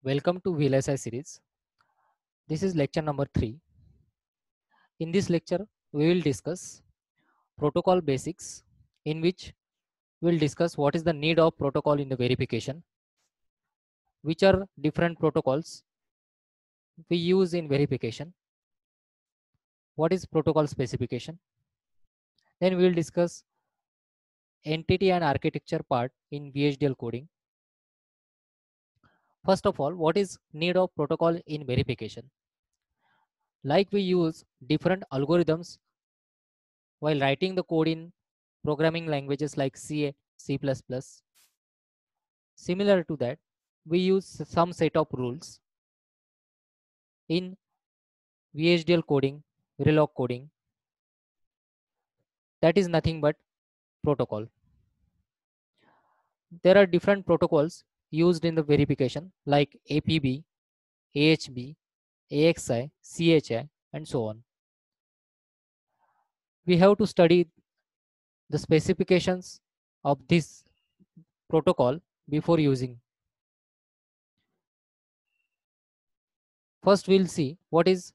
Welcome to VLSI series. This is lecture number 3. In this lecture, we will discuss protocol basics, in which we will discuss what is the need of protocol in the verification, which are different protocols we use in verification, what is protocol specification. Then we will discuss entity and architecture part in VHDL coding. First of all, what is need of protocol in verification? Like we use different algorithms while writing the code in programming languages like C, C++. Similar to that, we use some set of rules in VHDL coding, Verilog coding. That is nothing but protocol. There are different protocols used in the verification like APB, AHB, AXI, CHI, and so on. We have to study the specifications of this protocol before using. First, we'll see what is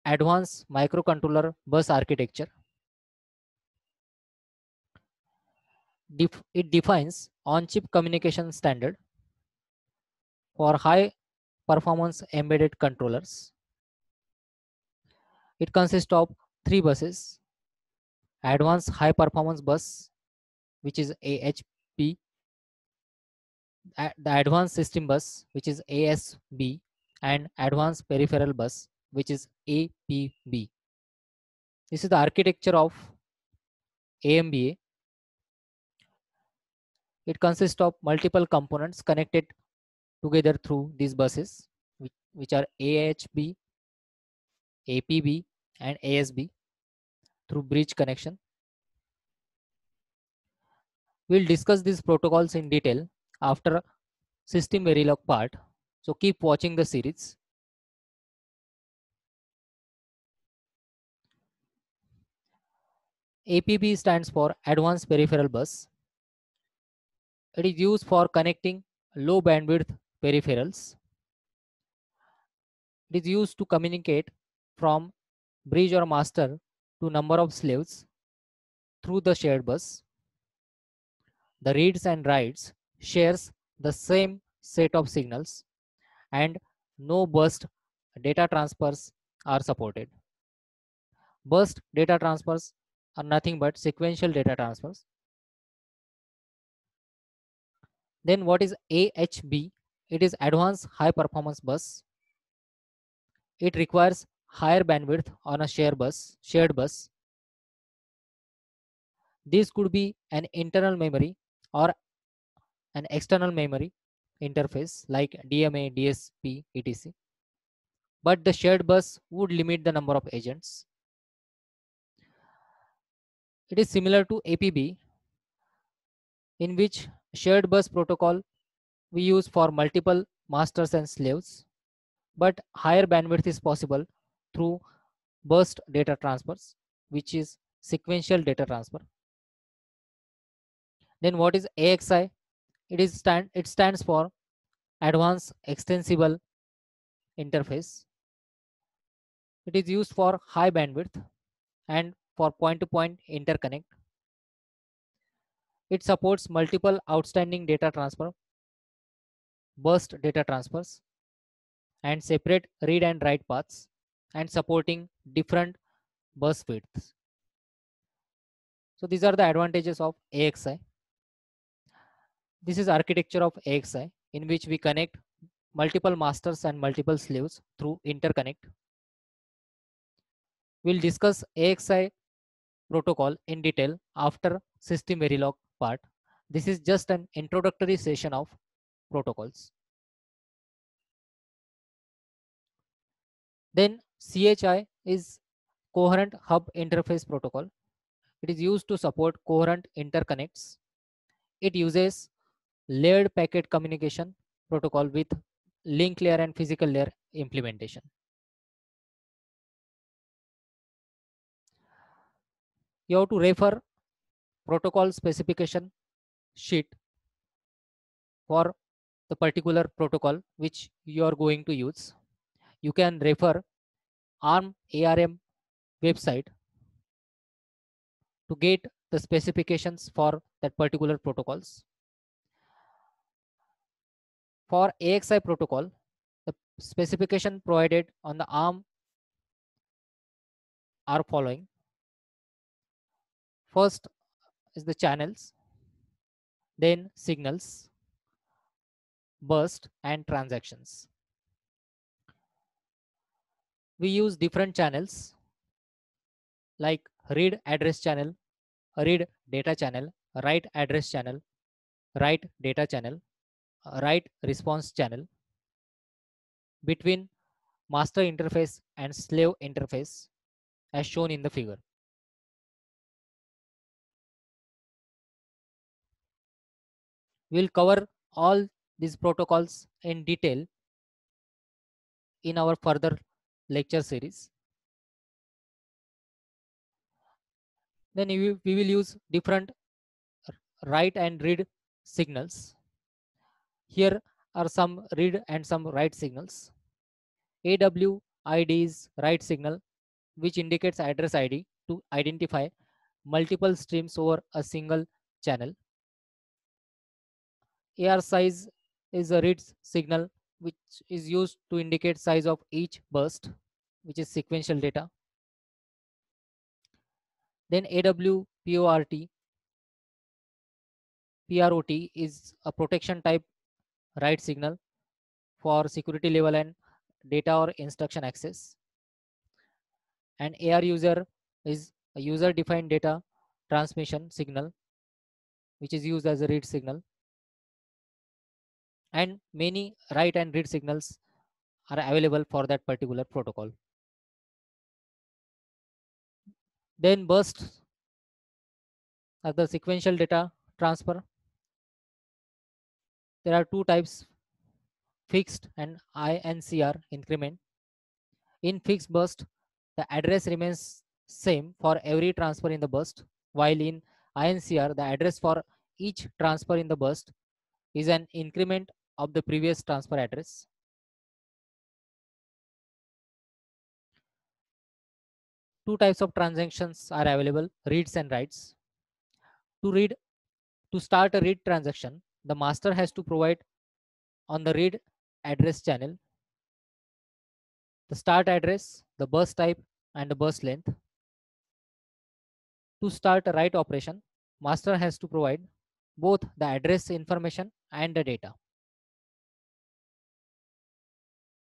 advanced microcontroller bus architecture. It defines on-chip communication standard for high performance embedded controllers. It consists of 3 buses: advanced high performance bus, which is AHP, the advanced system bus, which is ASB, and advanced peripheral bus, which is APB. This is the architecture of AMBA. It consists of multiple components connected together through these buses, which are AHB, APB, and ASB through bridge connection. We'll discuss these protocols in detail after system Verilog part. So keep watching the series. APB stands for Advanced Peripheral Bus. It is used for connecting low bandwidth peripherals. It is used to communicate from bridge or master to number of slaves through the shared bus. The reads and writes shares the same set of signals, and no burst data transfers are supported. Burst data transfers are nothing but sequential data transfers. Then what is AHB? It is Advanced High Performance Bus. It requires higher bandwidth on a shared bus. This could be an internal memory or an external memory interface like DMA, DSP, etc. But the shared bus would limit the number of agents. It is similar to APB, in which shared bus protocol we use for multiple masters and slaves, but higher bandwidth is possible through burst data transfers, which is sequential data transfer. Then what is AXI? It stands for Advanced Extensible Interface. It is used for high bandwidth and for point-to-point interconnect. It supports multiple outstanding data transfer, burst data transfers, and separate read and write paths, and supporting different bus widths. So these are the advantages of AXI. This is architecture of AXI, in which we connect multiple masters and multiple slaves through interconnect. We'll discuss AXI protocol in detail after system Verilog part. This is just an introductory session of protocols. Then CHI is Coherent Hub Interface Protocol. It is used to support coherent interconnects. It uses layered packet communication protocol with link layer and physical layer implementation. You have to refer protocol specification sheet for the particular protocol which you are going to use, you can refer ARM website to get the specifications for that particular protocols. For AXI protocol, the specification provided on the ARM are following. First is the channels, then signals, burst, and transactions. We use different channels like read address channel, read data channel, write address channel, write data channel, write response channel between master interface and slave interface as shown in the figure. We'll cover all these protocols in detail in our further lecture series. Then we will use different write and read signals. Here are some read and some write signals. AWID is write signal, which indicates address ID to identify multiple streams over a single channel. AR size is a read signal which is used to indicate size of each burst, which is sequential data. Then PROT is a protection type write signal for security level and data or instruction access. And AR user is a user defined data transmission signal which is used as a read signal. And many write and read signals are available for that particular protocol. Then bursts are the sequential data transfer. There are two types, fixed and INCR increment. In fixed burst, the address remains same for every transfer in the burst, while in INCR, the address for each transfer in the burst is an increment of the previous transfer address. Two types of transactions are available, reads and writes. To start a read transaction, the master has to provide on the read address channel the start address, the burst type, and the burst length. To start a write operation, master has to provide both the address information and the data.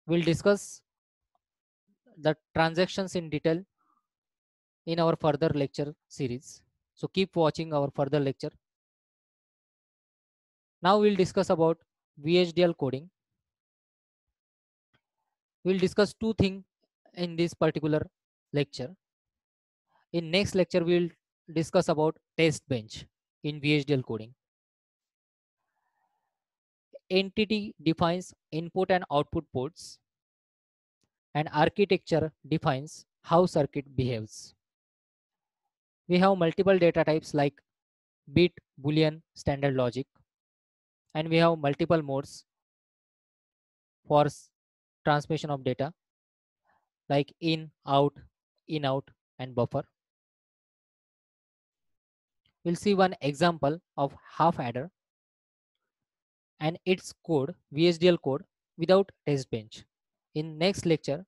We'll discuss the transactions in detail in our further lecture series. So keep watching our further lecture. Now we'll discuss about VHDL coding. We'll discuss two things in this particular lecture. In next lecture, we'll discuss about test bench in VHDL coding. Entity defines input and output ports, and architecture defines how circuit behaves. We have multiple data types like bit, boolean, standard logic, and we have multiple modes for transmission of data like in, out, and buffer. We'll see one example of half adder and its code, VHDL code without test bench. In next lecture,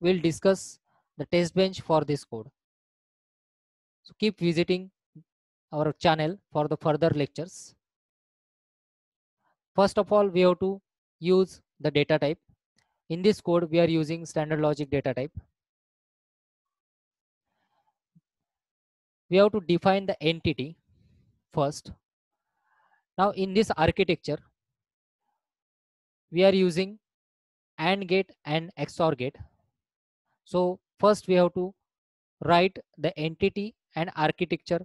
we'll discuss the test bench for this code. So keep visiting our channel for the further lectures. First of all, we have to use the data type. In this code, we are using standard logic data type. We have to define the entity first. Now in this architecture, we are using AND gate and XOR gate. So first we have to write the entity and architecture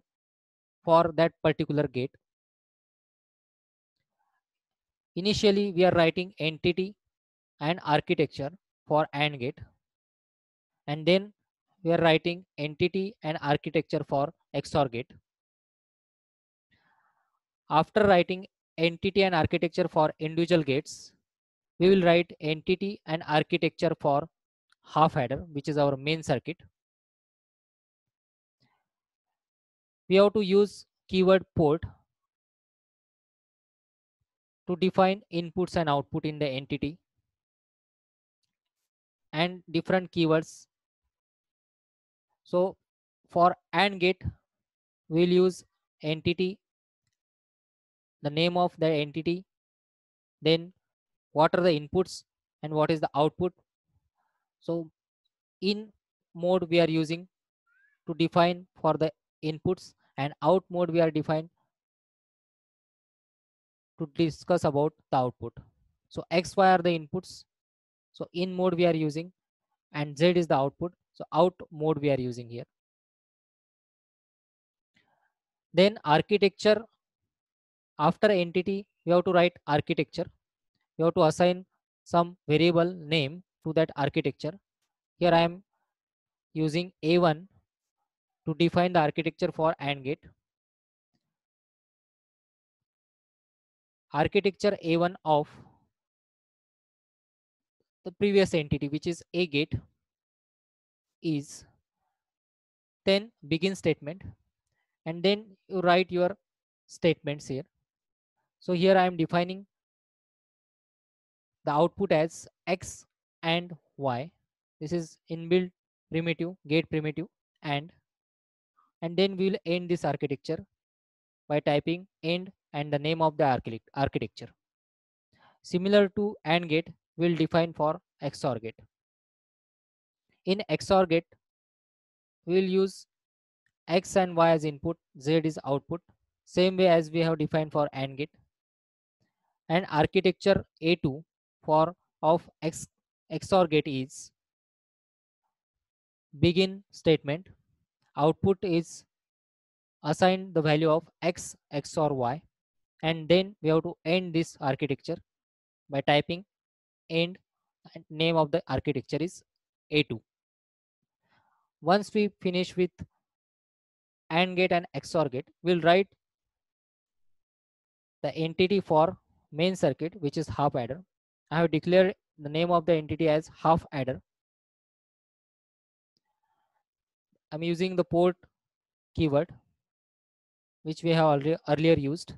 for that particular gate. Initially, we are writing entity and architecture for AND gate, and then we are writing entity and architecture for XOR gate. After writing entity and architecture for individual gates, we will write entity and architecture for half adder, which is our main circuit. We have to use keyword port to define inputs and output in the entity, and different keywords. So for AND gate, we'll use entity, the name of the entity, then what are the inputs and what is the output. So in mode we are using to define for the inputs, and out mode we are defined to discuss about the output. So X, Y are the inputs. So in mode we are using, and Z is the output. So out mode we are using here. Then architecture, after entity, we have to write architecture. You have to assign some variable name to that architecture. Here I am using A1 to define the architecture for AND gate. Architecture A1 of the previous entity, which is A gate, is then begin statement, and then you write your statements here. So here I am defining the output as X and Y. This is inbuilt primitive, gate primitive, and then we will end this architecture by typing end and the name of the architecture. Similar to AND gate, we'll define for XOR gate. In XOR gate, we'll use X and Y as input, Z is output, same way as we have defined for AND gate. And architecture A2 for of XOR gate is begin statement, output is assign the value of X XOR Y, and then we have to end this architecture by typing end, and name of the architecture is A2. Once we finish with AND gate and XOR gate, we'll write the entity for main circuit, which is half adder. I have declared the name of the entity as half adder. I'm using the port keyword, which we have already earlier used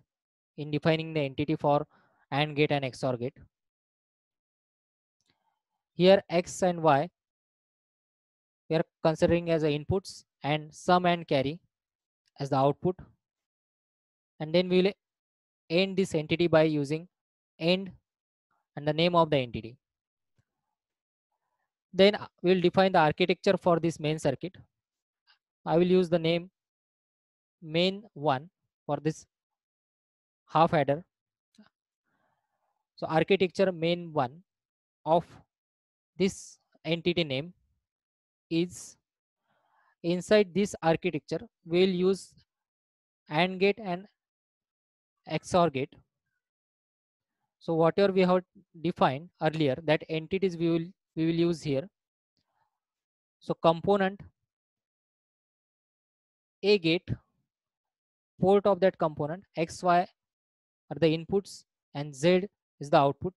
in defining the entity for AND gate and XOR gate. Here X and Y we are considering as the inputs, and sum and carry as the output, and then we will end this entity by using end and the name of the entity. Then we'll define the architecture for this main circuit. I will use the name main1 for this half adder. So architecture main1 of this entity name is, inside this architecture we'll use AND gate and XOR gate. So whatever we have defined earlier, that entities we will use here. So component A gate, port of that component, X, Y are the inputs and Z is the output.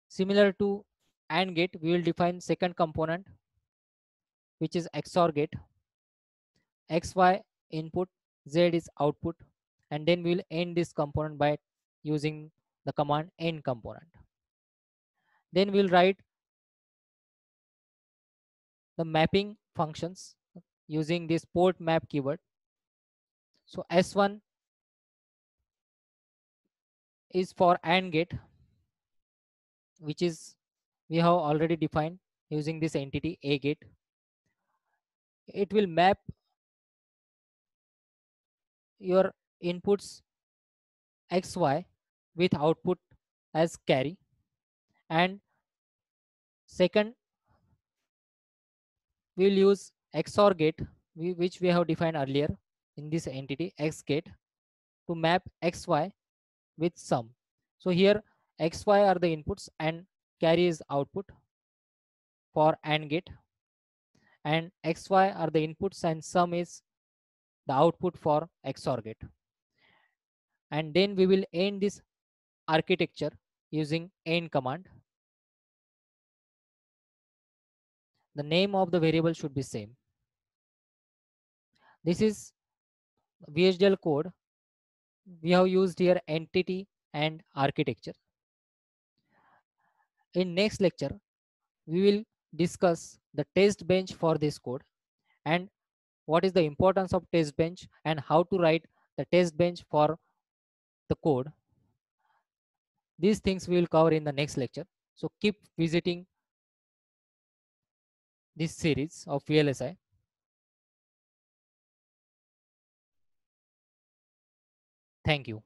Similar to AND gate, we will define second component, which is XOR gate. X, Y input, Z is output, and then we will end this component by using the command end component. Then we'll write the mapping functions using this port map keyword. So S1 is for AND gate, which is we have already defined using this entity A gate. It will map your inputs XY with output as carry, and second we will use XOR gate, which we have defined earlier in this entity X gate, to map XY with sum. So here XY are the inputs and carry is output for AND gate, and XY are the inputs and sum is the output for XOR gate. and then we will end this architecture using end command. The name of the variable should be same. This is VHDL code. We have used here entity and architecture. In next lecture, we will discuss the test bench for this code and what is the importance of test bench and how to write the test bench for the code. These things we will cover in the next lecture. So keep visiting this series of VLSI. Thank you.